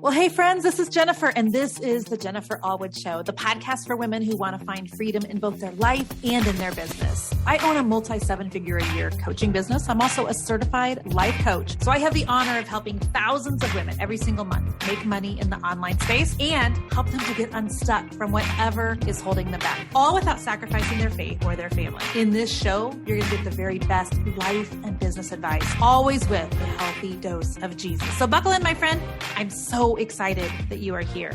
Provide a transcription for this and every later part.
Well, hey friends, this is Jennifer, and this is the Jennifer Allwood Show, the podcast for women who want to find freedom in both their life and in their business. I own a multi-7-figure-a-year coaching business. I'm also a certified life coach. So I have the honor of helping thousands of women every single month make money in the online space and help them to get unstuck from whatever is holding them back, all without sacrificing their faith or their family. In this show, you're going to get the very best life and business advice, always with a healthy dose of Jesus. So buckle in, my friend. I'm so excited that you are here.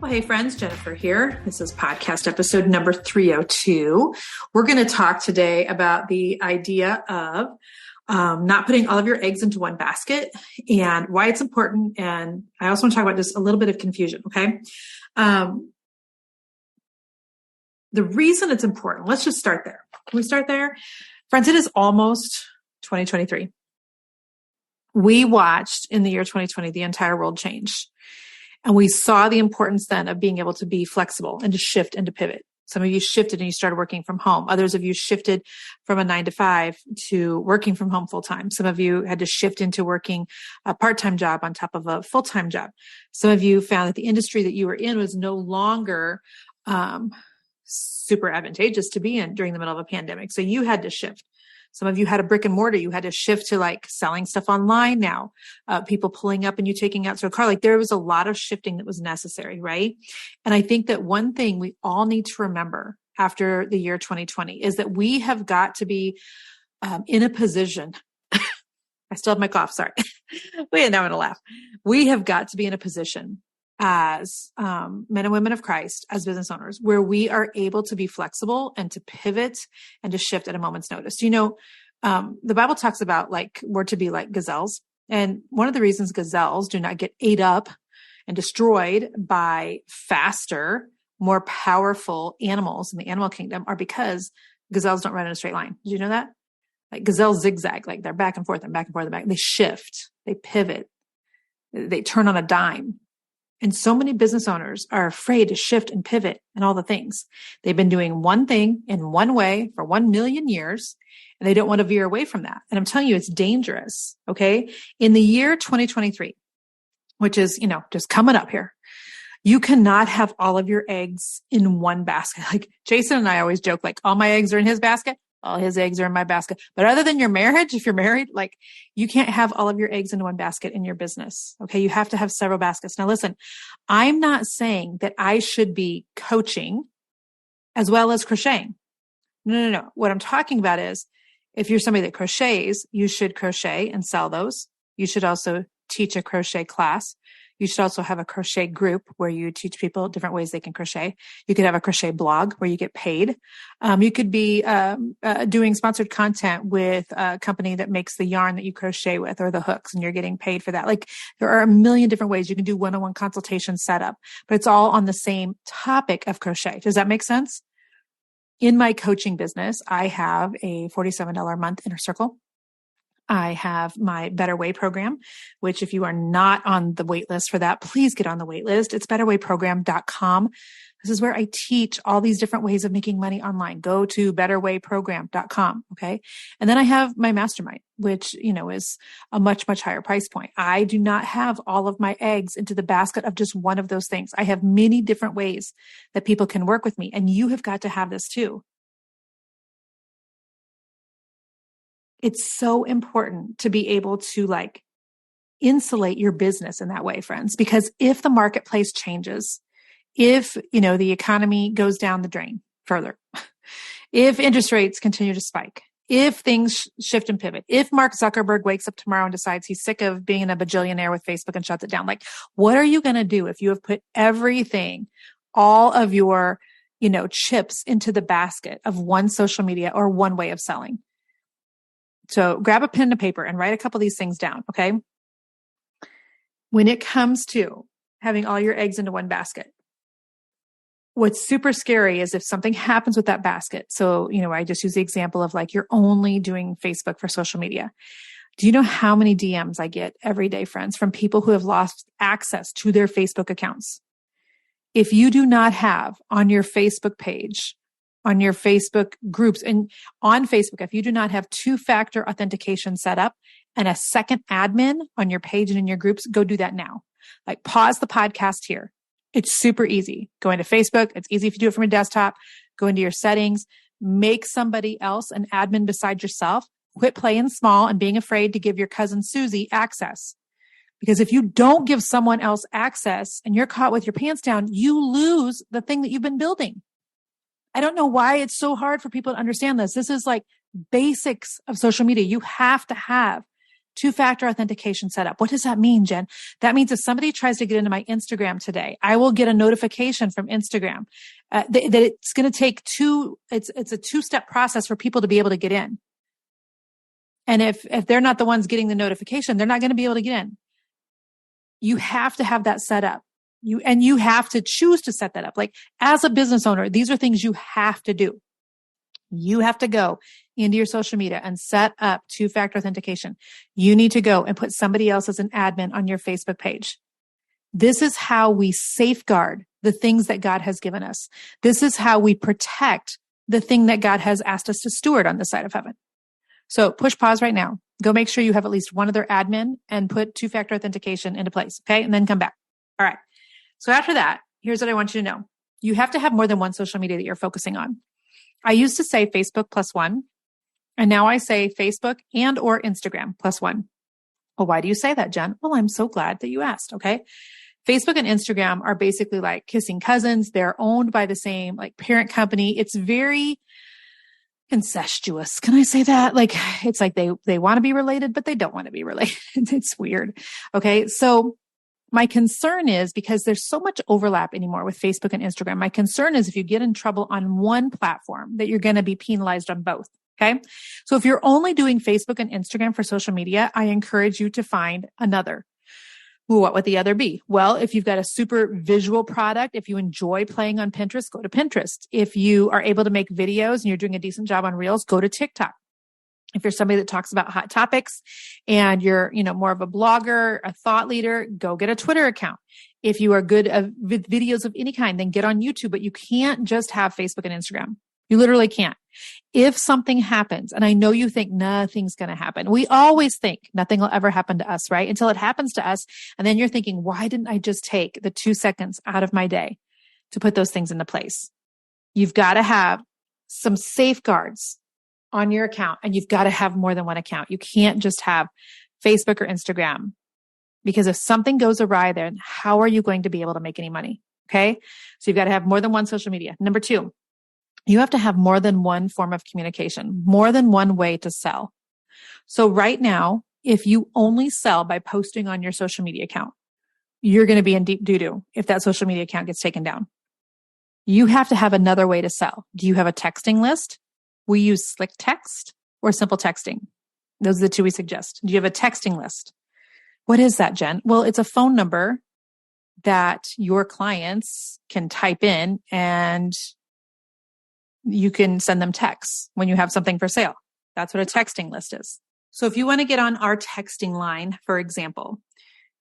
Well, hey friends, Jennifer here. This is podcast episode number 302. We're going to talk today about the idea of not putting all of your eggs into one basket and why it's important. And I also want to talk about just a little bit of confusion, okay? The reason it's important, let's just start there. Can we start there? Friends, it is almost 2023. We watched in the year 2020, the entire world change. And we saw the importance then of being able to be flexible and to shift and to pivot. Some of you shifted and you started working from home. Others of you shifted from a 9-to-5 to working from home full time. Some of you had to shift into working a part-time job on top of a full-time job. Some of you found that the industry that you were in was no longer super advantageous to be in during the middle of a pandemic. So you had to shift. Some of you had a brick and mortar. You had to shift to like selling stuff online now, people pulling up and you taking out to a car. Like there was a lot of shifting that was necessary, right? And I think that one thing we all need to remember after the year 2020 is that we have got to be in a position. I still have my cough. Sorry. Wait, now I'm going to laugh. We have got to be in a position as men and women of Christ, as business owners, where we are able to be flexible and to pivot and to shift at a moment's notice. You know, the Bible talks about like we're to be like gazelles. And one of the reasons gazelles do not get ate up and destroyed by faster, more powerful animals in the animal kingdom are because gazelles don't run in a straight line. Did you know that? Like gazelles zigzag, like they're back and forth and back and forth and back. They shift, they pivot, they turn on a dime. And so many business owners are afraid to shift and pivot and all the things. They've been doing one thing in one way for 1 million years, and they don't want to veer away from that. And I'm telling you, it's dangerous. Okay. In the year 2023, which is, just coming up here, you cannot have all of your eggs in one basket. Like Jason and I always joke, like all my eggs are in his basket. All his eggs are in my basket. But other than your marriage, if you're married, like you can't have all of your eggs in one basket in your business. Okay. You have to have several baskets. Now listen, I'm not saying that I should be coaching as well as crocheting. No. What I'm talking about is if you're somebody that crochets, you should crochet and sell those. You should also teach a crochet class. You should also have a crochet group where you teach people different ways they can crochet. You could have a crochet blog where you get paid. You could be doing sponsored content with a company that makes the yarn that you crochet with or the hooks, and you're getting paid for that. Like there are a million different ways you can do one-on-one consultation setup, but it's all on the same topic of crochet. Does that make sense? In my coaching business, I have a $47 a month inner circle. I have my Better Way program, which if you are not on the wait list for that, please get on the wait list. It's betterwayprogram.com. This is where I teach all these different ways of making money online. Go to betterwayprogram.com. Okay. And then I have my mastermind, which, is a much, much higher price point. I do not have all of my eggs into the basket of just one of those things. I have many different ways that people can work with me, and you have got to have this too. It's so important to be able to insulate your business in that way, friends, because if the marketplace changes, if, the economy goes down the drain further, if interest rates continue to spike, if things shift and pivot, if Mark Zuckerberg wakes up tomorrow and decides he's sick of being a bajillionaire with Facebook and shuts it down, what are you going to do if you have put everything, all of your, chips into the basket of one social media or one way of selling? So grab a pen and paper and write a couple of these things down, okay? When it comes to having all your eggs into one basket, what's super scary is if something happens with that basket. So, I just use the example of you're only doing Facebook for social media. Do you know how many DMs I get every day, friends, from people who have lost access to their Facebook accounts? If you do not have on your Facebook page, on your Facebook groups, and on Facebook, if you do not have 2-factor authentication set up and a second admin on your page and in your groups, go do that now. Like pause the podcast here. It's super easy. Go into Facebook. It's easy if you do it from a desktop. Go into your settings, make somebody else an admin beside yourself. Quit playing small and being afraid to give your cousin Susie access. Because if you don't give someone else access and you're caught with your pants down, you lose the thing that you've been building. I don't know why it's so hard for people to understand this. This is like basics of social media. You have to have two-factor authentication set up. What does that mean, Jen? That means if somebody tries to get into my Instagram today, I will get a notification from Instagram that it's going to take it's a two-step process for people to be able to get in. And if they're not the ones getting the notification, they're not going to be able to get in. You have to have that set up. You have to choose to set that up. Like as a business owner, these are things you have to do. You have to go into your social media and set up two-factor authentication. You need to go and put somebody else as an admin on your Facebook page. This is how we safeguard the things that God has given us. This is how we protect the thing that God has asked us to steward on this side of heaven. So push pause right now. Go make sure you have at least one other admin and put two-factor authentication into place. Okay. And then come back. All right. So after that, here's what I want you to know. You have to have more than one social media that you're focusing on. I used to say Facebook plus one, and now I say Facebook and or Instagram plus one. Well, why do you say that, Jen? Well, I'm so glad that you asked. Okay. Facebook and Instagram are basically like kissing cousins. They're owned by the same like parent company. It's very incestuous. Can I say that? Like, it's like they want to be related, but they don't want to be related. It's weird. Okay. So my concern is because there's so much overlap anymore with Facebook and Instagram. My concern is if you get in trouble on one platform that you're going to be penalized on both. Okay. So if you're only doing Facebook and Instagram for social media, I encourage you to find another. Well, what would the other be? Well, if you've got a super visual product, if you enjoy playing on Pinterest, go to Pinterest. If you are able to make videos and you're doing a decent job on Reels, go to TikTok. If you're somebody that talks about hot topics and you're, more of a blogger, a thought leader, go get a Twitter account. If you are good with videos of any kind, then get on YouTube, but you can't just have Facebook and Instagram. You literally can't. If something happens, and I know you think nothing's going to happen. We always think nothing will ever happen to us, right? Until it happens to us. And then you're thinking, why didn't I just take the 2 seconds out of my day to put those things into place? You've got to have some safeguards on your account, and you've got to have more than one account. You can't just have Facebook or Instagram, because if something goes awry there, how are you going to be able to make any money? Okay. So you've got to have more than one social media. Number 2, you have to have more than one form of communication, more than one way to sell. So right now, if you only sell by posting on your social media account, you're going to be in deep doo-doo if that social media account gets taken down. You have to have another way to sell. Do you have a texting list? We use slick text or simple texting. Those are the 2 we suggest. Do you have a texting list? What is that, Jen? Well, it's a phone number that your clients can type in and you can send them texts when you have something for sale. That's what a texting list is. So if you want to get on our texting line, for example,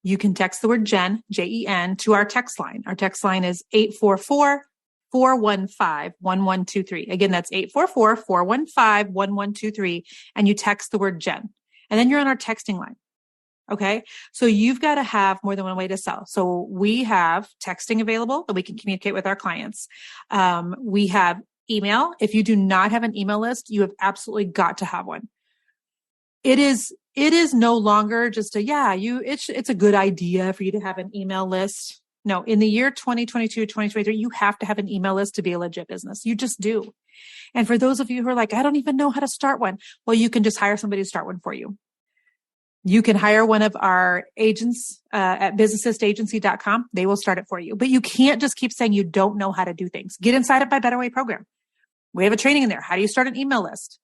you can text the word Jen, Jen, to our text line. Our text line is 844-415-1123. Again, that's 844-415-1123. And you text the word Jen. And then you're on our texting line. Okay. So you've got to have more than one way to sell. So we have texting available that we can communicate with our clients. We have email. If you do not have an email list, you have absolutely got to have one. It is no longer just it's a good idea for you to have an email list. No, in the year 2022, 2023, you have to have an email list to be a legit business. You just do. And for those of you who are like, I don't even know how to start one. Well, you can just hire somebody to start one for you. You can hire one of our agents at businessassistagency.com. They will start it for you. But you can't just keep saying you don't know how to do things. Get inside it by Better Way program. We have a training in there. How do you start an email list?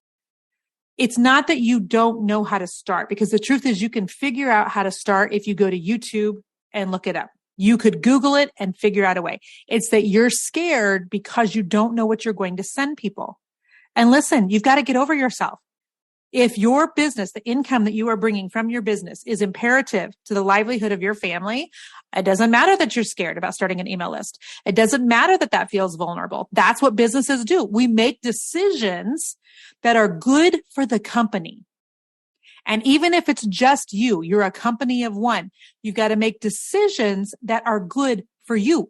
It's not that you don't know how to start, because the truth is you can figure out how to start if you go to YouTube and look it up. You could Google it and figure out a way. It's that you're scared because you don't know what you're going to send people. And listen, you've got to get over yourself. If your business, the income that you are bringing from your business is imperative to the livelihood of your family, it doesn't matter that you're scared about starting an email list. It doesn't matter that that feels vulnerable. That's what businesses do. We make decisions that are good for the company. And even if it's just you, you're a company of one, you've got to make decisions that are good for you.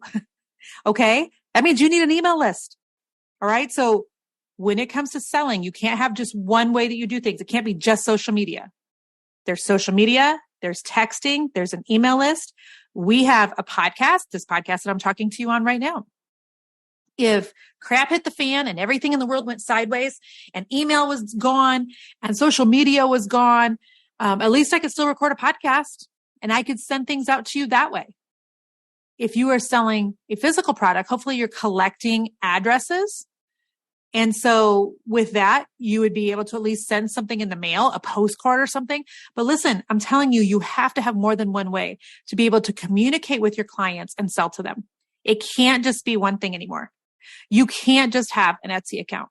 Okay. That means you need an email list. All right. So when it comes to selling, you can't have just one way that you do things. It can't be just social media. There's social media, there's texting, there's an email list. We have a podcast, this podcast that I'm talking to you on right now. If crap hit the fan and everything in the world went sideways and email was gone and social media was gone, at least I could still record a podcast and I could send things out to you that way. If you are selling a physical product, hopefully you're collecting addresses. And so with that, you would be able to at least send something in the mail, a postcard or something. But listen, I'm telling you, you have to have more than one way to be able to communicate with your clients and sell to them. It can't just be one thing anymore. You can't just have an Etsy account.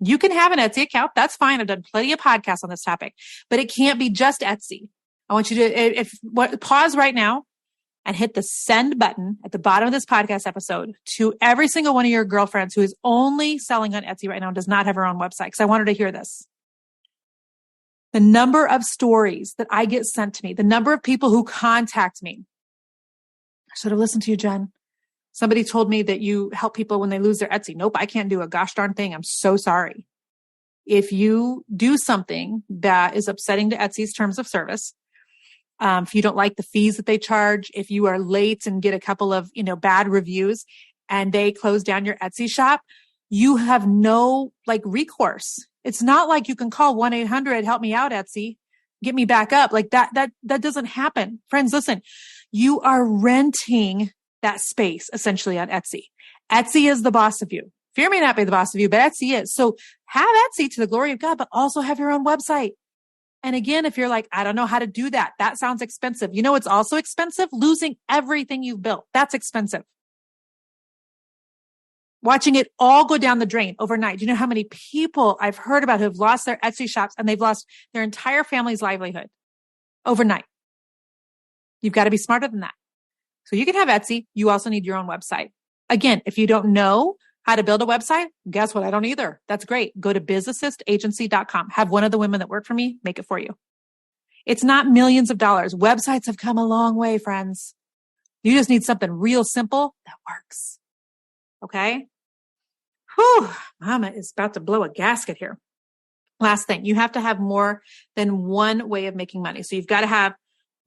You can have an Etsy account. That's fine. I've done plenty of podcasts on this topic, but it can't be just Etsy. I want you to pause right now and hit the send button at the bottom of this podcast episode to every single one of your girlfriends who is only selling on Etsy right now and does not have her own website, because I want her to hear this. The number of stories that I get sent to me, the number of people who contact me. I should have listened to you, Jen. Somebody told me that you help people when they lose their Etsy. Nope, I can't do a gosh darn thing. I'm so sorry. If you do something that is upsetting to Etsy's terms of service, if you don't like the fees that they charge, if you are late and get a couple of, bad reviews and they close down your Etsy shop, you have no recourse. It's not like you can call 1-800, help me out, Etsy, get me back up. That doesn't happen. Friends, listen, you are renting that space essentially on Etsy. Etsy is the boss of you. Fear may not be the boss of you, but Etsy is. So have Etsy to the glory of God, but also have your own website. And again, if you're like, I don't know how to do that, that sounds expensive. You know, it's also expensive, losing everything you've built. That's expensive. Watching it all go down the drain overnight. Do you know how many people I've heard about who have lost their Etsy shops and they've lost their entire family's livelihood overnight? You've got to be smarter than that. So you can have Etsy. You also need your own website. Again, if you don't know how to build a website, guess what? I don't either. That's great. Go to bizassistagency.com. Have one of the women that work for me make it for you. It's not millions of dollars. Websites have come a long way, friends. You just need something real simple that works. Okay? Whew, Mama is about to blow a gasket here. Last thing, you have to have more than one way of making money. So you've got to have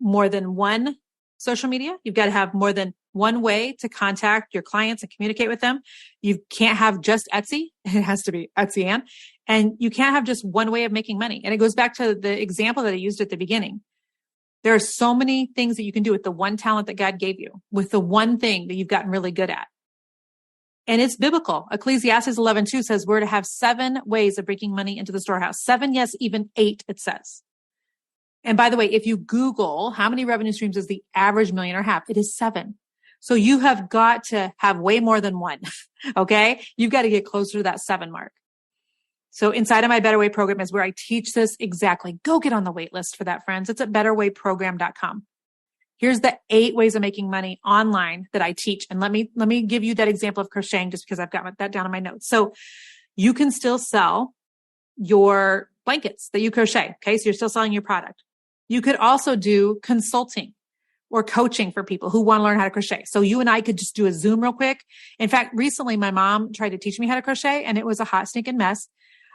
more than one social media. You've got to have more than one way to contact your clients and communicate with them. You can't have just Etsy. It has to be Etsy and you can't have just one way of making money. And it goes back to the example that I used at the beginning. There are so many things that you can do with the one talent that God gave you, with the one thing that you've gotten really good at. And it's biblical. Ecclesiastes 11:2 says we're to have 7 ways of bringing money into the storehouse. 7, yes, even 8, it says. And by the way, if you Google how many revenue streams does the average millionaire have, it is 7. So you have got to have way more than one. Okay. You've got to get closer to that 7 mark. So inside of my Better Way program is where I teach this exactly. Go get on the wait list for that, friends. It's at betterwayprogram.com. Here's the 8 ways of making money online that I teach. And let me give you that example of crocheting just because I've got that down in my notes. So you can still sell your blankets that you crochet. Okay. So you're still selling your product. You could also do consulting or coaching for people who want to learn how to crochet. So you and I could just do a Zoom real quick. In fact, recently my mom tried to teach me how to crochet and it was a hot stinking mess.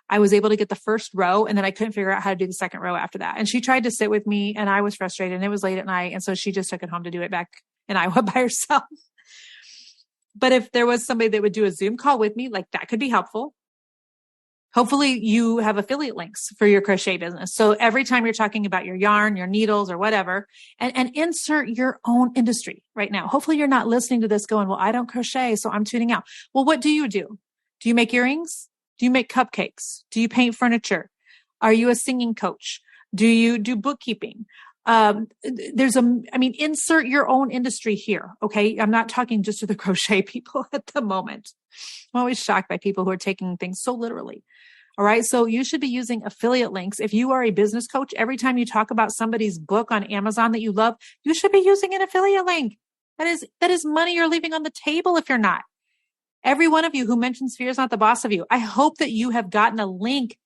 I was able to get the first row and then I couldn't figure out how to do the second row after that. And she tried to sit with me and I was frustrated and it was late at night. And so she just took it home to do it back in Iowa by herself. But if there was somebody that would do a Zoom call with me, that could be helpful. Hopefully you have affiliate links for your crochet business. So every time you're talking about your yarn, your needles or whatever, and insert your own industry right now. Hopefully you're not listening to this going, well, I don't crochet, so I'm tuning out. Well, what do? Do you make earrings? Do you make cupcakes? Do you paint furniture? Are you a singing coach? Do you do bookkeeping? Insert your own industry here. Okay. I'm not talking just to the crochet people at the moment. I'm always shocked by people who are taking things so literally. All right. So you should be using affiliate links. If you are a business coach, every time you talk about somebody's book on Amazon that you love, you should be using an affiliate link. That is money you're leaving on the table if you're not. Every one of you who mentions fear is not the boss of you. I hope that you have gotten a link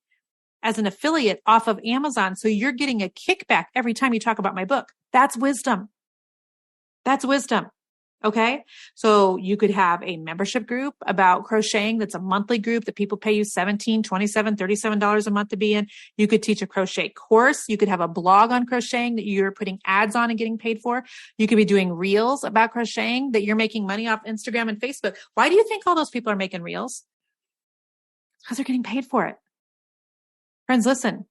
as an affiliate off of Amazon. So you're getting a kickback every time you talk about my book. That's wisdom. That's wisdom. Okay. So you could have a membership group about crocheting. That's a monthly group that people pay you $17, $27, $37 a month to be in. You could teach a crochet course. You could have a blog on crocheting that you're putting ads on and getting paid for. You could be doing reels about crocheting that you're making money off Instagram and Facebook. Why do you think all those people are making reels? Because they're getting paid for it. Friends, listen,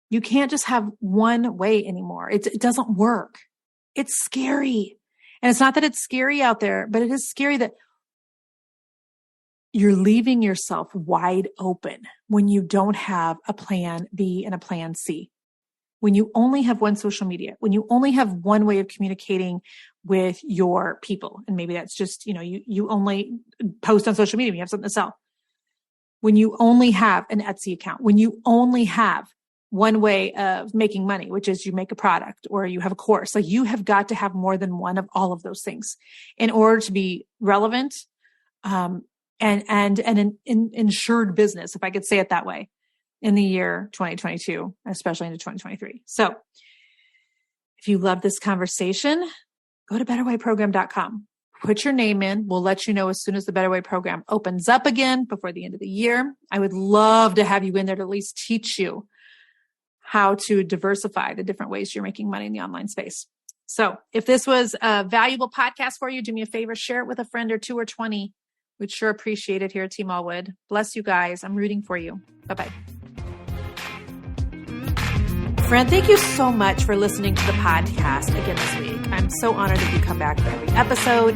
you can't just have one way anymore. It doesn't work. It's scary. And it's not that it's scary out there, but it is scary that you're leaving yourself wide open when you don't have a plan B and a plan C. When you only have one social media, when you only have one way of communicating with your people. And maybe that's just, you only post on social media when you have something to sell. When you only have an Etsy account, when you only have one way of making money, which is you make a product or you have a course. Like, you have got to have more than one of all of those things in order to be relevant, and an insured business, if I could say it that way, in the year 2022, especially into 2023. So if you love this conversation, go to betterwayprogram.com. Put your name in. We'll let you know as soon as the Better Way program opens up again before the end of the year. I would love to have you in there to at least teach you how to diversify the different ways you're making money in the online space. So if this was a valuable podcast for you, do me a favor, share it with a friend or 2 or 20. We'd sure appreciate it here at Team Allwood. Bless you guys. I'm rooting for you. Bye-bye. Friend, thank you so much for listening to the podcast again this week. I'm so honored that you come back for every episode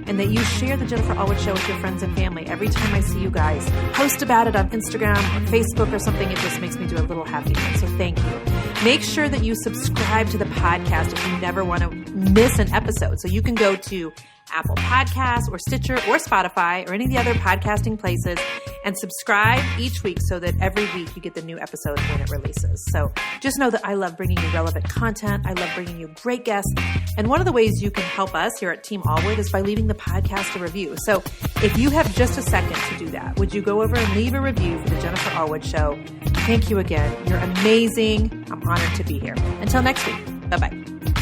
and that you share the Jennifer Allwood Show with your friends and family. Every time I see you guys post about it on Instagram or Facebook or something, it just makes me do a little happy. So thank you. Make sure that you subscribe to the podcast if you never want to miss an episode. So you can go to Apple Podcasts or Stitcher or Spotify or any of the other podcasting places and subscribe each week so that every week you get the new episode when it releases. So just know that I love bringing you relevant content. I love bringing you great guests. And one of the ways you can help us here at Team Allwood is by leaving the podcast a review. So if you have just a second to do that, would you go over and leave a review for the Jennifer Allwood Show? Thank you again. You're amazing. I'm honored to be here. Until next week. Bye-bye.